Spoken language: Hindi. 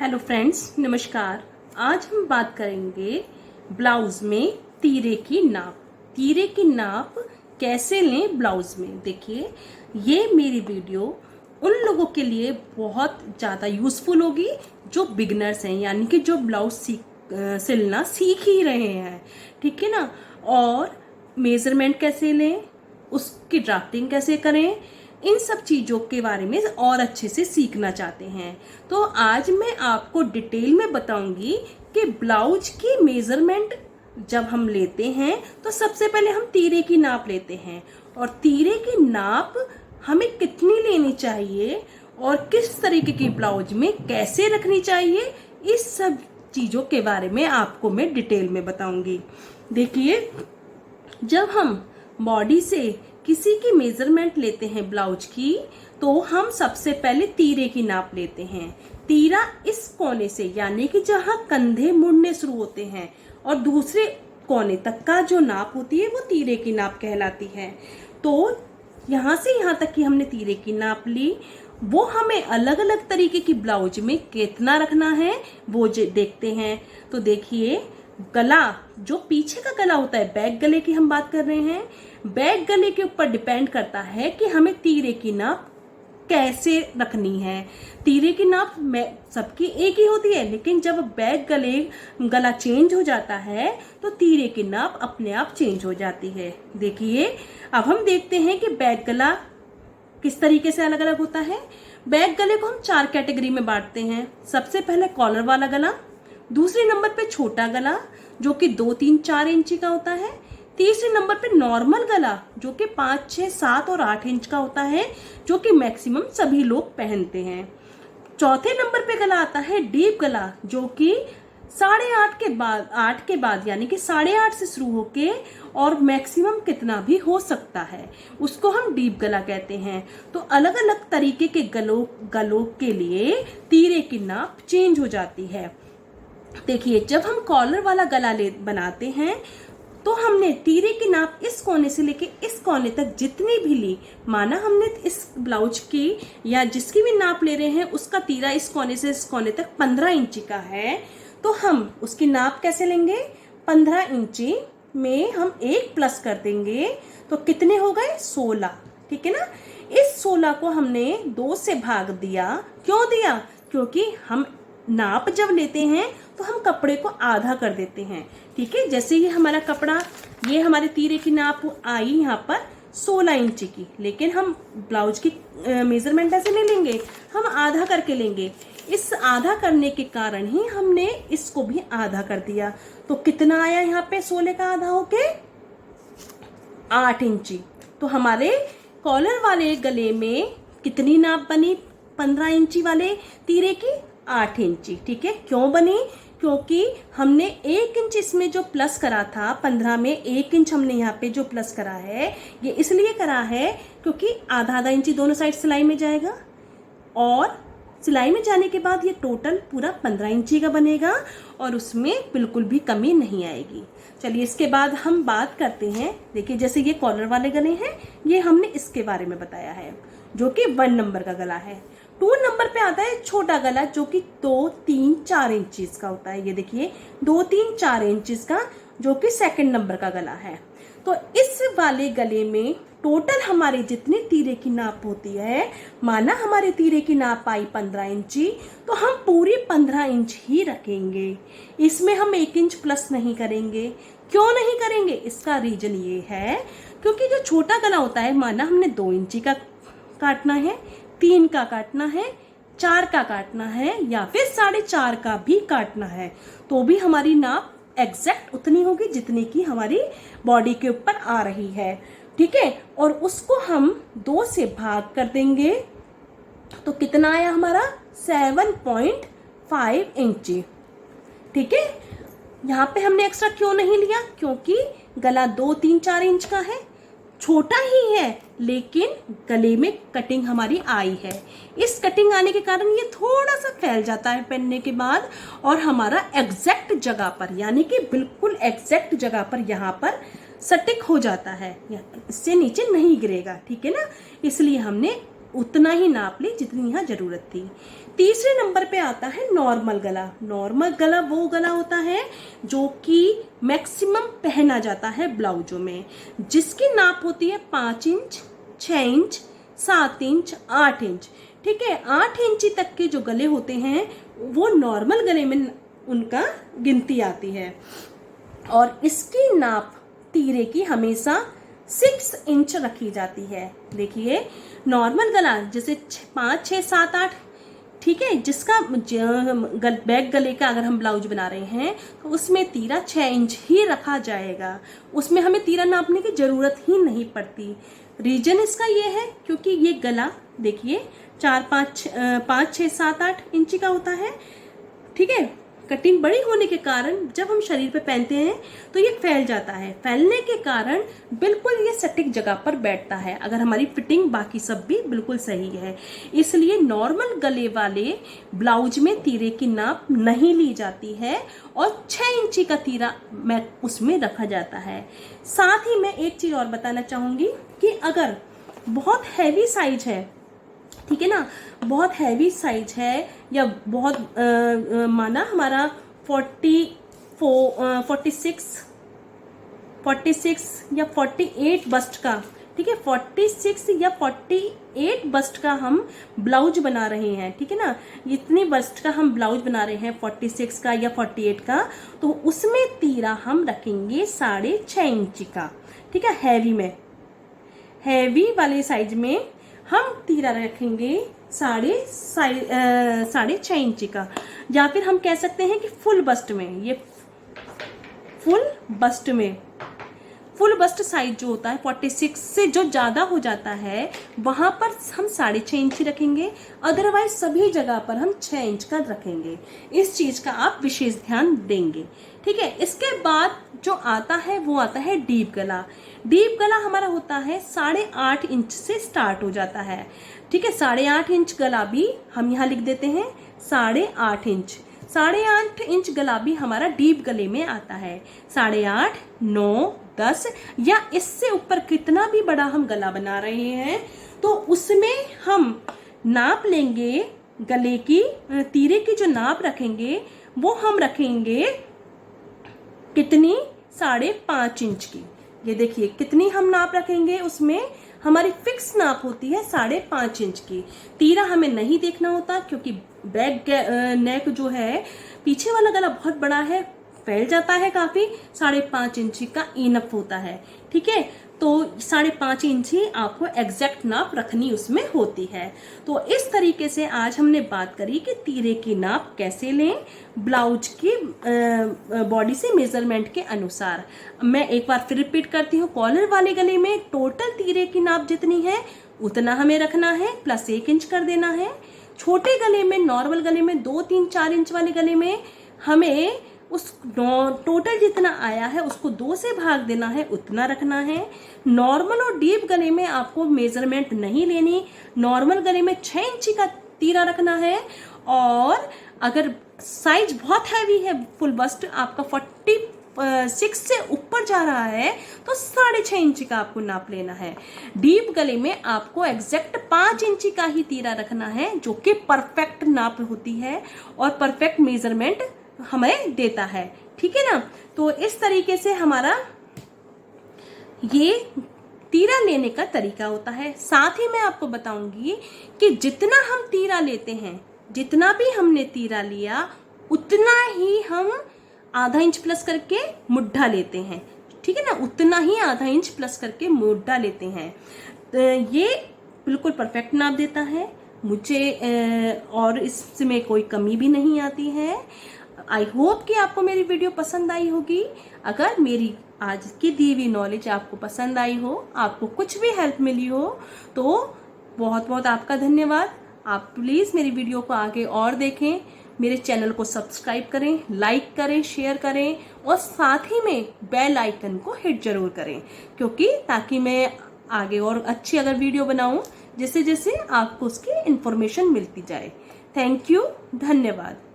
हेलो फ्रेंड्स, नमस्कार। आज हम बात करेंगे ब्लाउज में तीरे की नाप। तीरे की नाप कैसे लें ब्लाउज में। देखिए, ये मेरी वीडियो उन लोगों के लिए बहुत ज़्यादा यूज़फुल होगी जो बिगनर्स हैं, यानी कि जो ब्लाउज सिलना सीख ही रहे हैं। ठीक है ना। और मेज़रमेंट कैसे लें, उसकी ड्राफ्टिंग कैसे करें, इन सब चीज़ों के बारे में और अच्छे से सीखना चाहते हैं तो आज मैं आपको डिटेल में बताऊंगी कि ब्लाउज की मेज़रमेंट जब हम लेते हैं तो सबसे पहले हम तीरे की नाप लेते हैं और तीरे की नाप हमें कितनी लेनी चाहिए और किस तरीके की ब्लाउज में कैसे रखनी चाहिए, इस सब चीज़ों के बारे में आपको मैं डिटेल में बताऊंगी। देखिए, जब हम बॉडी से किसी की मेजरमेंट लेते हैं ब्लाउज की तो हम सबसे पहले तीरे की नाप लेते हैं। तीरा इस कोने से, यानी कि जहां कंधे मुड़ने शुरू होते हैं और दूसरे कोने तक का जो नाप होती है वो तीरे की नाप कहलाती है। तो यहाँ से यहाँ तक कि हमने तीरे की नाप ली, वो हमें अलग अलग तरीके की ब्लाउज में कितना रखना है वो देखते हैं। तो देखिए, गला, जो पीछे का गला होता है, बैक गले की हम बात कर रहे हैं। बैक गले के ऊपर डिपेंड करता है कि हमें तीरे की नाप कैसे रखनी है। तीरे की नाप सबकी एक ही होती है, लेकिन जब बैक गला चेंज हो जाता है तो तीरे की नाप अपने आप चेंज हो जाती है। देखिए, अब हम देखते हैं कि बैक गला किस तरीके से अलग अलग होता है। बैक गले को हम 4 कैटेगरी में बांटते हैं। सबसे पहले कॉलर वाला गला, दूसरे नंबर पे छोटा गला जो कि 2, 3, 4 इंची का होता है। तीसरे नंबर पे नॉर्मल गला जो कि 5, 6, 7 और 8 इंच का होता है, जो कि मैक्सिमम सभी लोग पहनते हैं। चौथे नंबर पे गला आता है डीप गला, जो कि 8.5 के बाद यानी कि 8.5 से शुरू होके और मैक्सिमम कितना भी हो सकता है, उसको हम डीप गला कहते हैं। तो अलग अलग तरीके के गलों के लिए तीरे की नाप चेंज हो जाती है। देखिए, जब हम कॉलर वाला गला बनाते हैं तो हमने तीरे की नाप इस कोने से लेके इस कोने तक जितनी भी ली, माना हमने इस ब्लाउज की या जिसकी भी नाप ले रहे हैं उसका तीरा इस कोने से इस कोने तक 15 इंची का है, तो हम उसकी नाप कैसे लेंगे। 15 इंची में हम 1 प्लस कर देंगे तो कितने हो गए, 16। ठीक है ना। इस 16 को हमने 2 से भाग दिया। क्यों दिया? क्योंकि हम नाप जब लेते हैं तो हम कपड़े को आधा कर देते हैं। ठीक है, जैसे ये हमारा कपड़ा, ये हमारे तीरे की नाप आई यहाँ पर 16 इंची की, लेकिन हम ब्लाउज की मेजरमेंट ऐसे नहीं लेंगे, हम आधा करके लेंगे। इस आधा करने के कारण ही हमने इसको भी आधा कर दिया। तो कितना आया यहाँ पे 16 का आधा होके 8 इंची। तो हमारे कॉलर वाले गले में कितनी नाप बनी 15 इंची वाले तीरे की, 8 इंची। ठीक है, क्यों बनी? क्योंकि हमने 1 इंच इसमें जो प्लस करा था, 15 में 1 इंच हमने यहाँ पे जो प्लस करा है, ये इसलिए करा है क्योंकि आधा आधा इंची दोनों साइड सिलाई में जाएगा और सिलाई में जाने के बाद ये टोटल पूरा 15 इंची का बनेगा और उसमें बिल्कुल भी कमी नहीं आएगी। चलिए, इसके बाद हम बात करते हैं। देखिए, जैसे ये कॉलर वाले गले हैं, ये हमने इसके बारे में बताया है, जो कि 1 नंबर का गला है। 2 नंबर पे आता है छोटा गला, जो कि 2, 3, 4 इंचीज का होता है। ये देखिए, 2, 3, 4 इंचीज का, जो कि 2nd नंबर का गला है। तो इस वाले गले में टोटल हमारे जितने तीरे की नाप होती है, माना हमारे तीरे की नाप आई 15 इंची, तो हम पूरी 15 इंच ही रखेंगे। इसमें हम 1 इंच प्लस नहीं करेंगे। क्यों नहीं करेंगे? इसका रीजन ये है क्योंकि जो छोटा गला होता है, माना हमने 2 इंची का काटना है, 3 का काटना है, 4 का काटना है या फिर 4.5 का भी काटना है, तो भी हमारी नाप एग्जैक्ट उतनी होगी जितनी की हमारी बॉडी के ऊपर आ रही है। ठीक है, और उसको हम 2 से भाग कर देंगे तो कितना आया हमारा 7.5 इंची। ठीक है, यहाँ पे हमने एक्स्ट्रा क्यों नहीं लिया? क्योंकि गला 2, 3, 4 इंच का है, छोटा ही है, लेकिन गले में कटिंग हमारी आई है। इस कटिंग आने के कारण ये थोड़ा सा फैल जाता है पहनने के बाद और हमारा एग्जैक्ट जगह पर, यानी कि बिल्कुल एग्जैक्ट जगह पर यहाँ पर सटिक हो जाता है, इससे नीचे नहीं गिरेगा। ठीक है ना, इसलिए हमने उतना ही नाप ली जितनी यहाँ जरूरत थी। तीसरे नंबर पे आता है नॉर्मल गला। नॉर्मल गला वो गला होता है जो कि मैक्सिमम पहना जाता है ब्लाउजों में, जिसकी नाप होती है 5 इंच, 6 इंच, 7 इंच, 8 इंच। ठीक है, 8 इंची तक के जो गले होते हैं वो नॉर्मल गले में उनका गिनती आती है। और इसकी नाप तीरे की हमेशा 6 इंच रखी जाती है। देखिए, नॉर्मल गला जैसे 5, 6, 7, 8, ठीक है, जिसका बैक गले का अगर हम ब्लाउज बना रहे हैं तो उसमें तीरा 6 इंच ही रखा जाएगा, उसमें हमें तीरा नापने की जरूरत ही नहीं पड़ती। रीजन इसका ये है क्योंकि ये गला देखिए 4, 5, 6, 7, 8 इंची का होता है। ठीक है, कटिंग बड़ी होने के कारण जब हम शरीर पे पहनते हैं तो ये फैल जाता है। फैलने के कारण बिल्कुल ये सटीक जगह पर बैठता है, अगर हमारी फिटिंग बाकी सब भी बिल्कुल सही है। इसलिए नॉर्मल गले वाले ब्लाउज में तीरे की नाप नहीं ली जाती है और 6 इंची का तीरा उसमें रखा जाता है। साथ ही मैं एक चीज और बताना चाहूंगी कि अगर बहुत हैवी साइज है, ठीक है ना, बहुत हैवी साइज है या बहुत माना हमारा 46 या 48 बस्ट का, ठीक है, 46 या 48 बस्ट का हम ब्लाउज बना रहे हैं, ठीक है ना, इतनी बस्ट का हम ब्लाउज बना रहे हैं 46 का या 48 का, तो उसमें तीरा हम रखेंगे 6.5 इंची का। ठीक है, हैवी वाले साइज में हम तीरा रखेंगे 6.5 इंची का। या फिर हम कह सकते हैं कि फुल बस्ट साइज जो होता है 46 से जो ज्यादा हो जाता है वहां पर हम 6.5 इंची रखेंगे, अदरवाइज सभी जगह पर हम 6 इंच का रखेंगे। इस चीज का आप विशेष ध्यान देंगे। ठीक है, इसके बाद जो आता है वो आता है डीप गला। डीप गला हमारा होता है 8.5 इंच से स्टार्ट हो जाता है। ठीक है, 8.5 इंच गला भी हम यहाँ लिख देते हैं 8.5 इंच। 8.5 इंच गला भी हमारा डीप गले में आता है। 8.5, 9, 10 या इससे ऊपर कितना भी बड़ा हम गला बना रहे हैं तो उसमें हम नाप लेंगे गले की, तीरे की जो नाप रखेंगे वो हम रखेंगे कितनी, 5.5 इंच की। ये देखिए कितनी हम नाप रखेंगे, उसमें हमारी फिक्स नाप होती है 5.5 इंच की। तीरा हमें नहीं देखना होता क्योंकि बैक नेक जो है, पीछे वाला गला बहुत बड़ा है, फैल जाता है काफी, 5.5 इंची का इनफ होता है। ठीक है, तो 5.5 इंची आपको एग्जैक्ट नाप रखनी उसमें होती है। तो इस तरीके से आज हमने बात करी कि तीरे की नाप कैसे लें ब्लाउज की बॉडी से मेजरमेंट के अनुसार। मैं एक बार फिर रिपीट करती हूँ, कॉलर वाले गले में टोटल तीरे की नाप जितनी है उतना हमें रखना है, प्लस 1 इंच कर देना है। छोटे गले में, नॉर्मल गले में 2, 3, 4 इंच वाले गले में हमें उस टोटल जितना आया है उसको 2 से भाग देना है, उतना रखना है। नॉर्मल और डीप गले में आपको मेजरमेंट नहीं लेनी, नॉर्मल गले में 6 इंची का तीरा रखना है। और अगर साइज बहुत हैवी है, फुल बस्ट आपका 46 से ऊपर जा रहा है तो 6.5 इंची का आपको नाप लेना है। डीप गले में आपको एग्जैक्ट 5 इंची का ही तीरा रखना है, जो कि परफेक्ट नाप होती है और परफेक्ट मेजरमेंट हमें देता है। ठीक है ना, तो इस तरीके से हमारा ये तीरा लेने का तरीका होता है। साथ ही मैं आपको बताऊंगी कि जितना हम तीरा लेते हैं, जितना भी हमने तीरा लिया उतना ही हम आधा इंच प्लस करके मुड्ढा लेते हैं। ठीक है ना, उतना ही आधा इंच प्लस करके मुड्ढा लेते हैं। तो ये बिल्कुल परफेक्ट नाप देता है मुझे, और इसमें कोई कमी भी नहीं आती है। आई होप कि आपको मेरी वीडियो पसंद आई होगी। अगर मेरी आज की दी हुई नॉलेज आपको पसंद आई हो, आपको कुछ भी हेल्प मिली हो, तो बहुत बहुत आपका धन्यवाद। आप प्लीज़ मेरी वीडियो को आगे और देखें, मेरे चैनल को सब्सक्राइब करें, लाइक करें, शेयर करें और साथ ही में बेल आइकन को हिट जरूर करें, क्योंकि ताकि मैं आगे और अच्छी अगर वीडियो बनाऊं जैसे जैसे आपको उसकी इन्फॉर्मेशन मिलती जाए। थैंक यू, धन्यवाद।